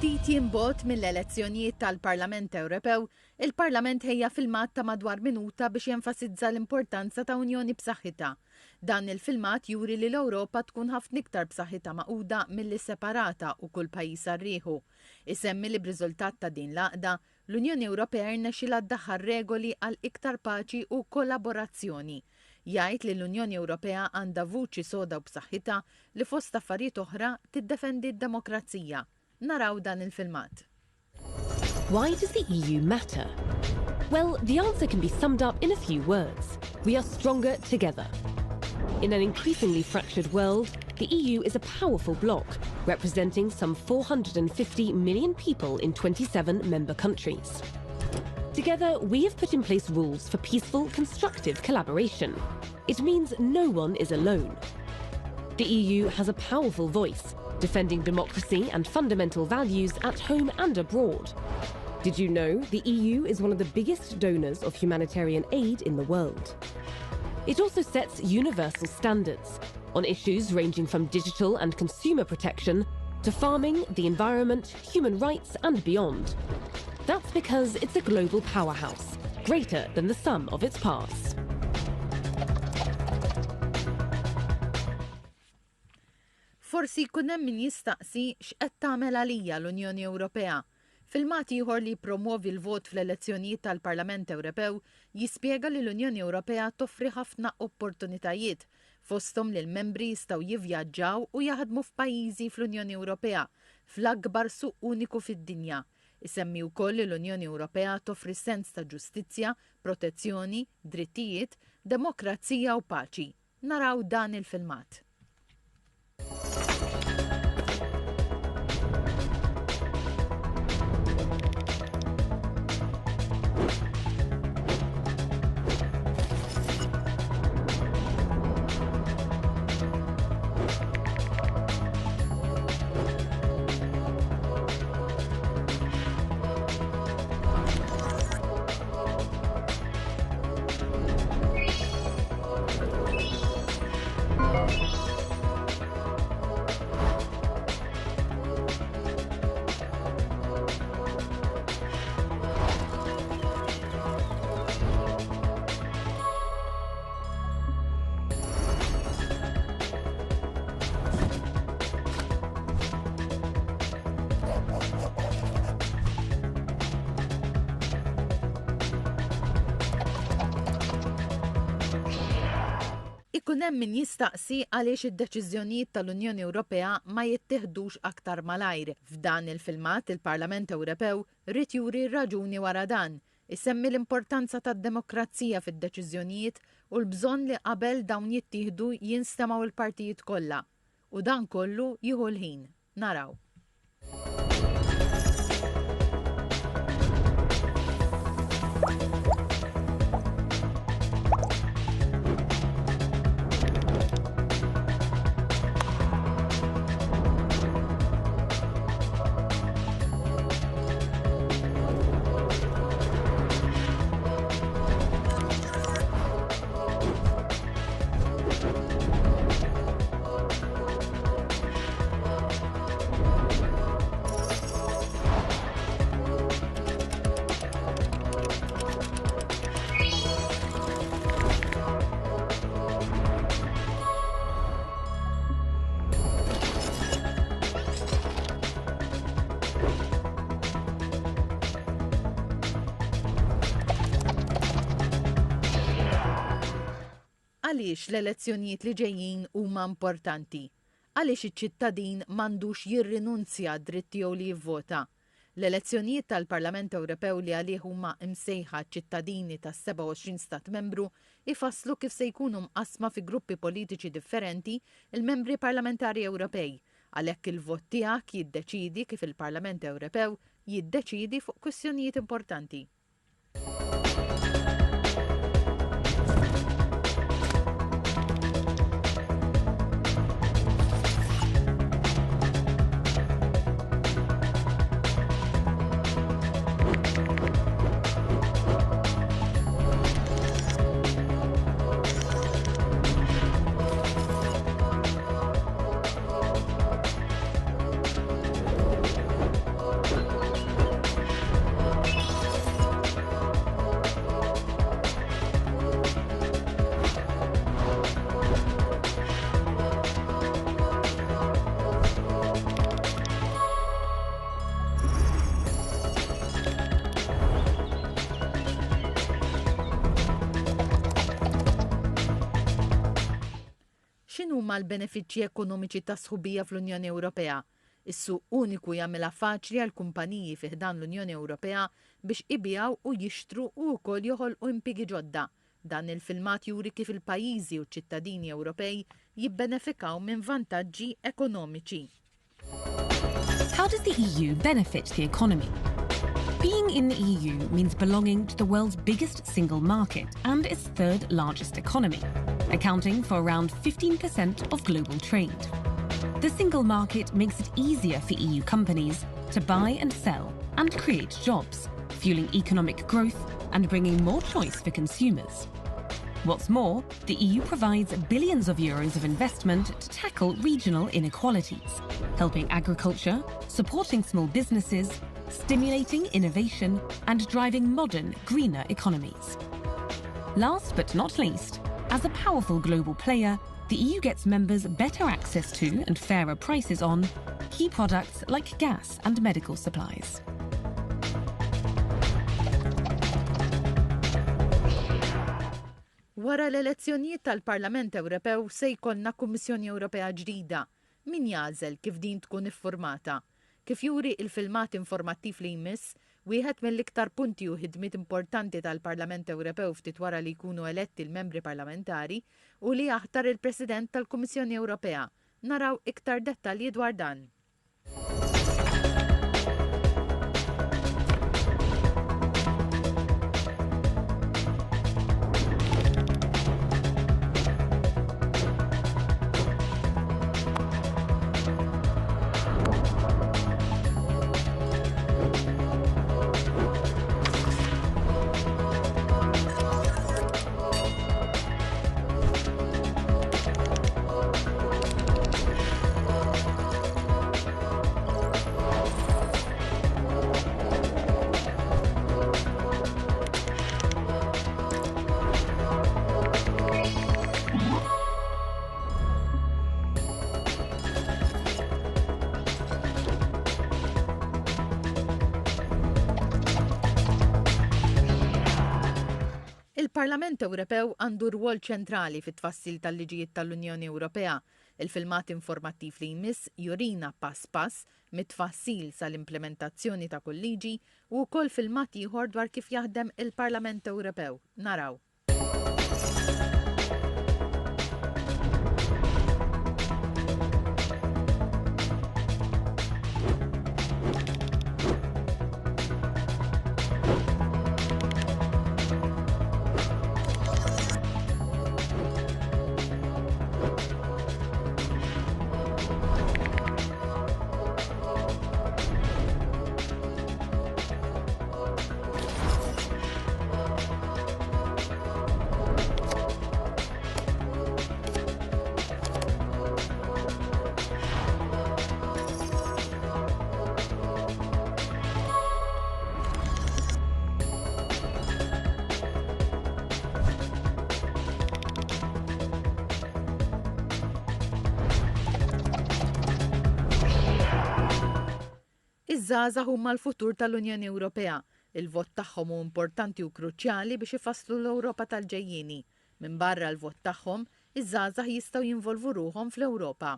Ftit jinbogħod mill-elezzjonijiet tal-Parlament Ewropew, il-Parlament ħejja filmat ta' madwar minuta biex jenfasizza l-importanza ta' Unjoni b'saħħitha. Dan il-filmat juri li l-Ewropa tkun ħafna iktar b'saħħitha maquda milli separata u kull pajjiż arriħu. Isemmi li b'riżultat ta' din l-għaqda, l-Unjoni Ewropea rnexxielha ddaħħal regoli għal iktar paċi u kollaborazzjoni. Jgħid li l-Unjoni Ewropea għandha vuċi soda u b'saħħitha li fost affarijiet oħra tiddefendi d-demokrazija. Naraw dan il-filmat. Why does the EU matter? Well, the answer can be summed up in a few words. We are stronger together. In an increasingly fractured world, the EU is a powerful bloc, representing some 450 million people in 27 member countries. Together, we have put in place rules for peaceful, constructive collaboration. It means no one is alone. The EU has a powerful voice, defending democracy and fundamental values at home and abroad. Did you know the EU is one of the biggest donors of humanitarian aid in the world? It also sets universal standards on issues ranging from digital and consumer protection to farming, the environment, human rights and beyond. That's because it's a global powerhouse, greater than the sum of its parts. Forsi jkun hemm min jistaqsi x'qed tagħmel għalija l-Unjoni Ewropea. Filmat ieħor li jippromovi l-vot fl-elezzjonijiet tal-Parlament Ewropew jispjega li l-Unjoni Ewropea toffri ħafna opportunitajiet fosthom li l-membri jistgħu jivvjaġġaw u jaħdmu f'pajjiżi fl-Unjoni Ewropea fl-akbar suq uniku fid-dinja. Isemmi wkoll li l-Unjoni Ewropea toffri sens ta' ġustizzja, protezzjoni, drittijiet, demokrazija u paċi. Naraw dan il-filmat. Ikun hemm min jistaqsi għaliex id-deċiżjonijiet tal-Unjoni Ewropea ma jittieħdux aktar malajr. F'dan il-filmat il-Parlament Ewropew rid juri raġuni wara dan, isemmi l-importanza tad-demokrazija fid-deċiżjonijiet u l-bżonn li qabel dawn jittieħdu jinstemaw il-partijiet kollha. U dan kollu jieħu l-ħin. Naraw. Għaliex l-elezzjonijiet li ġejjin huma importanti? Għaliex iċ-ċittadin m'għandux jirrinunzja d-dritt tiegħu li jivvota? L-elezzjonijiet tal-Parlament Ewropew li għalih huma msejħa ċittadini tas-27 stat membru ifasslu kif se jkunu mqasma fi gruppi politiċi differenti il-membri parlamentari Ewropej. Għalhekk il-vot tiegħek jiddeċiedi kif il-Parlament Ewropew jiddeċiedi fuq kwistjonijiet importanti. huma l-benefiċċji ekonomiċi ta' sħubija fl-Unjoni Ewropea. Is-suq uniku jagħmilha faċli għal kumpaniji fih dan l-Unjoni Ewropea biex ibijaw u jixtru u wkoll joħolqu impjiegi ġodda. Dan il-filmat juri kif il-pajjiżi u ċ-ċittadini Ewropej jibbenefikaw minn vantaġġi ekonomiċi. How does the EU benefit the economy? Being in the EU means belonging to the world's biggest single market and its third largest economy, accounting for around 15% of global trade. The single market makes it easier for EU companies to buy and sell and create jobs, fueling economic growth and bringing more choice for consumers. What's more, the EU provides billions of euros of investment to tackle regional inequalities, helping agriculture, supporting small businesses, stimulating innovation and driving modern, greener economies. Last but not least, as a powerful global player, the EU gets members better access to and fairer prices on key products like gas and medical supplies. Wara l-elezzjonijiet tal-Parlament Ewropew se jkollna Kummissjoni Ewropea ġdida. Min jagħżel kif din tkun iffurmata? Kif juri il-filmat informattiv li jmiss, wieħed mill-iktar punti u ħidmiet importanti tal-Parlament Ewropew ftit wara li jkunu eletti l-membri parlamentari u li jaħtar il-President tal-Kummissjoni Ewropea. Naraw iktar dettalji dwar dan. Il-Parlament Ewropew għandu rwol ċentrali fit-tfassil tal-liġijiet tal-Unjoni Ewropea. Il-filmat informattiv li jmiss jurina pass pass mit-tfassil sal-implementazzjoni ta' kull liġi u wkoll filmat ieħor dwar kif jaħdem il-Parlament Ewropew. Naraw. Iż-żgħażagħ huma l-futur tal-Unjoni Ewropea. Il-vot tagħhom hu importanti u kruċjali biex ifasslu l-Ewropa tal-ġejjieni. Minn barra l-vot tagħhom, iż-żgħażagħ jistgħu jinvolvu ruhom fl-Ewropa.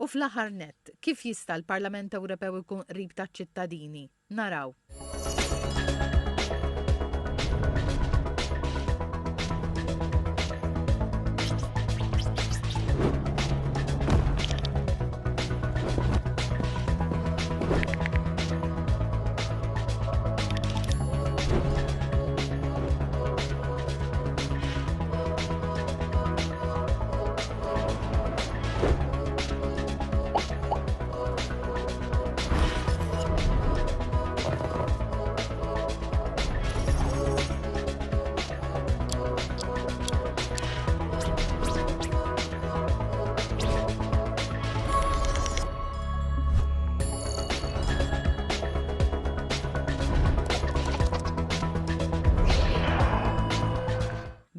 U fl-aħħar nett, kif jista' l-Parlament Ewropew ikun qrib taċ-ċittadini? Naraw.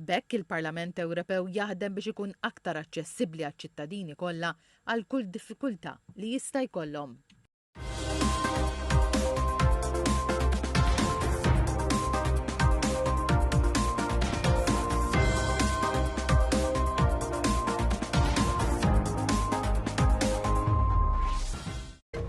Bekk il-Parlament Ewropew jaħdem biex ikun aktar aċċessibbli għaċ-ċittadini kollha għal kull diffikultà li jista' jkollhom.